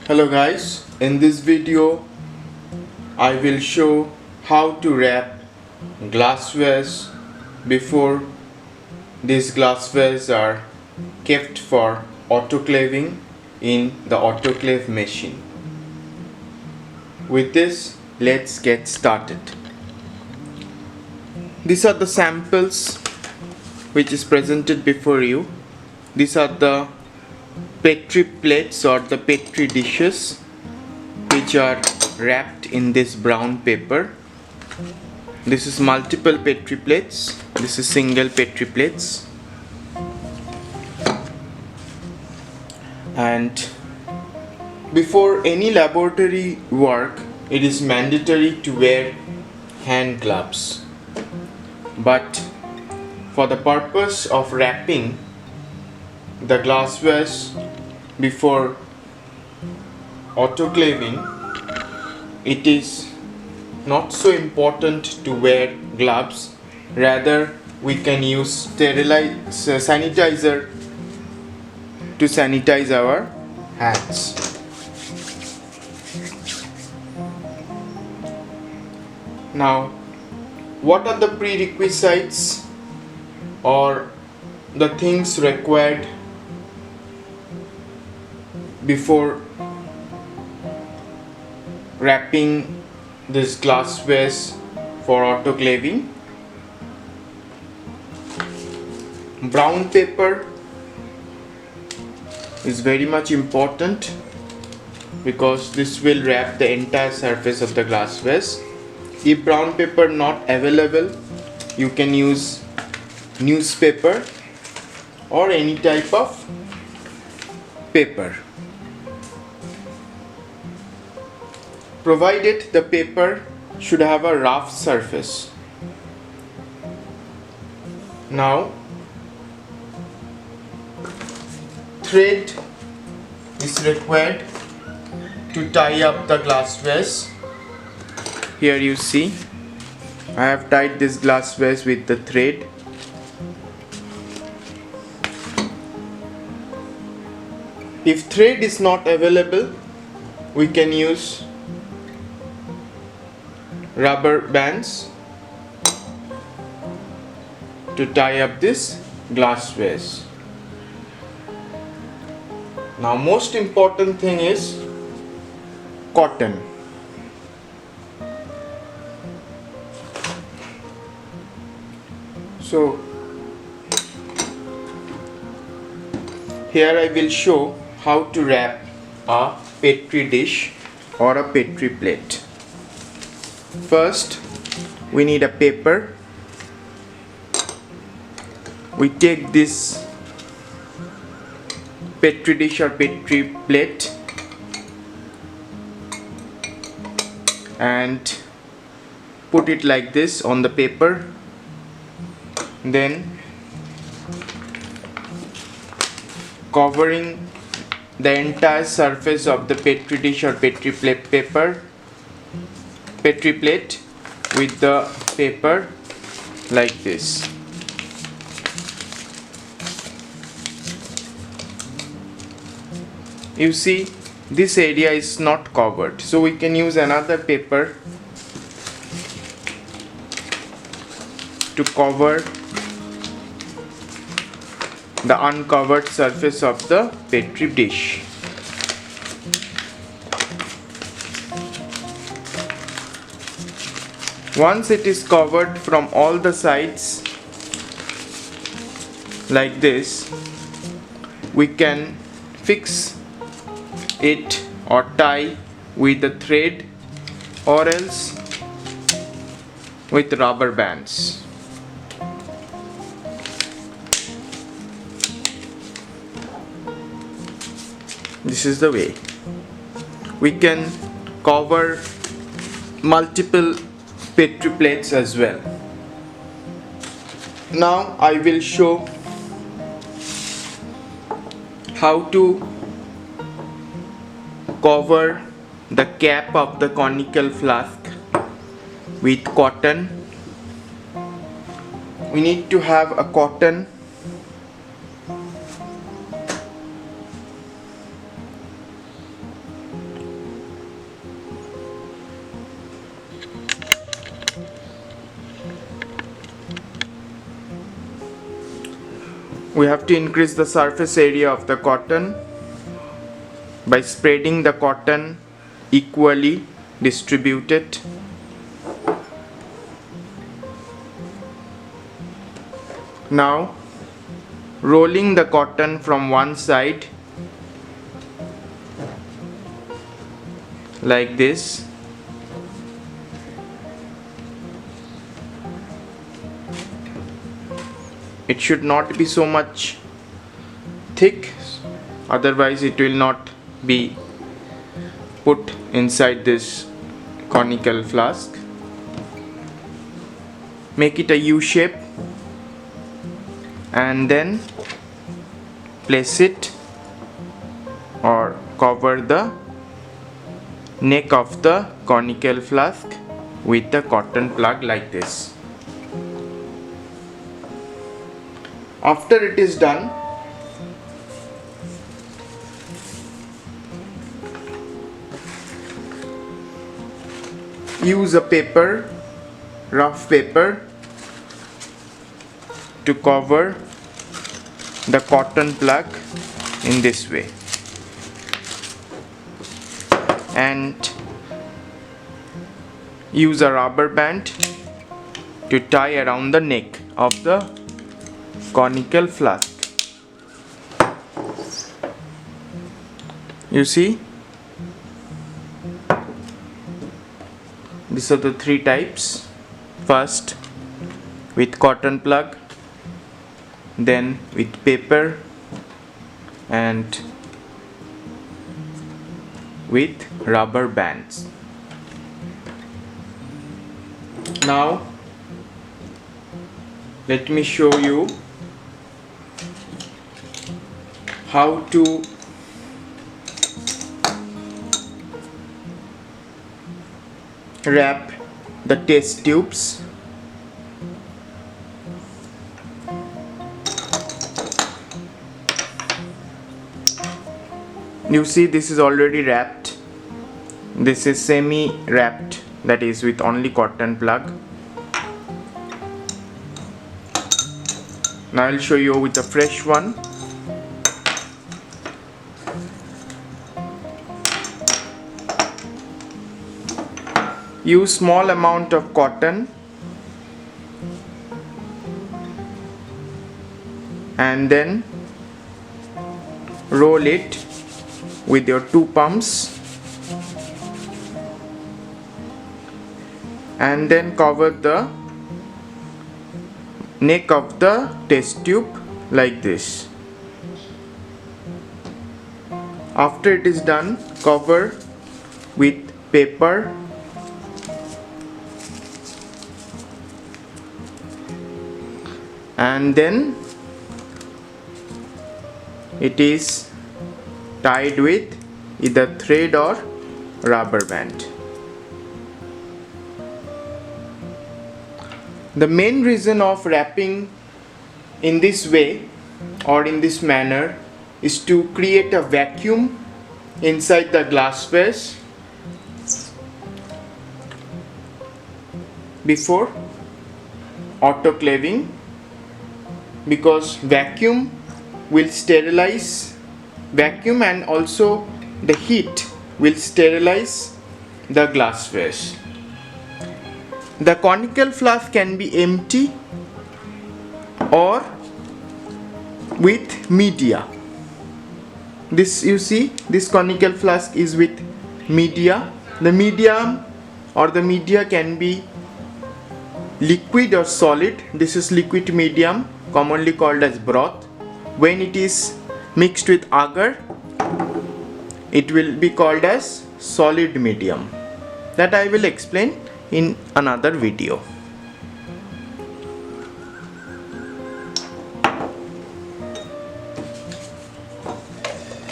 Hello guys, in this video I will show how to wrap glasswares before these glasswares are kept for autoclaving in the autoclave machine. With this, let's get started. These are the samples which is presented before you. These are the petri plates or the petri dishes which are wrapped in this brown paper. This is multiple petri plates. This is single petri plates. And before any laboratory work, it is mandatory to wear hand gloves. But for the purpose of wrapping the glasswares before autoclaving, it is not so important to wear gloves. Rather, we can use sanitizer to sanitize our hands. Now, what are the prerequisites or the things required before wrapping this glasswares for autoclaving? Brown paper is very much important because this will wrap the entire surface of the glasswares. If brown paper not available, you can use newspaper or any type of paper, provided the paper should have a rough surface. Now, thread is required to tie up the glasswares. Here you see, I have tied this glasswares with the thread. If thread is not available, we can use rubber bands to tie up this glasswares. Now, most important thing is cotton. So here I will show how to wrap a petri dish or a petri plate. First, we need a paper. We take this petri dish or petri plate and put it like this on the paper. Then covering the entire surface of the petri dish or petri plate with the paper like this. You see, this area is not covered, so we can use another paper to cover the uncovered surface of the petri dish. Once it is covered from all the sides like this, we can fix it or tie with the thread or else with rubber bands. This is the way. We can cover multiple petri plates as well. Now I will show how to cover the cap of the conical flask with cotton. We need to have a cotton We have to increase the surface area of the cotton by spreading the cotton equally distributed. Now rolling the cotton from one side like this. It should not be so much thick, otherwise it will not be put inside this conical flask. Make it a U shape and then place it or cover the neck of the conical flask with the cotton plug like this. After it is done, use a paper, rough paper, to cover the cotton plug in this way, and use a rubber band to tie around the neck of the conical flask. You see, these are the three types. First with cotton plug, then with paper, and with rubber bands. Now let me show you how to wrap the test tubes. You see, this is already wrapped. This is semi wrapped, that is with only cotton plug. Now I'll show you with a fresh one. Use small amount of cotton and then roll it with your two palms and then cover the neck of the test tube like this. After it is done, cover with paper and then it is tied with either thread or rubber band. The main reason of wrapping in this way or in this manner is to create a vacuum inside the glasswares before autoclaving, because vacuum will sterilize, vacuum and also the heat will sterilize the glasswares. The conical flask can be empty or with media. This, you see, this conical flask is with media. The medium or the media can be liquid or solid. This is liquid medium, commonly called as broth. When it is mixed with agar, it will be called as solid medium. That I will explain in another video.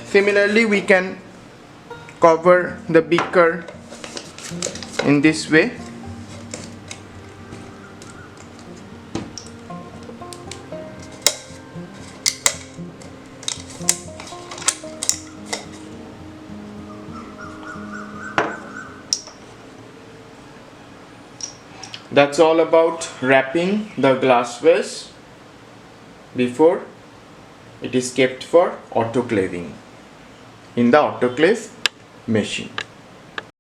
Similarly, we can cover the beaker in this way. That's all about wrapping the glasswares before It is kept for autoclaving in the autoclave machine.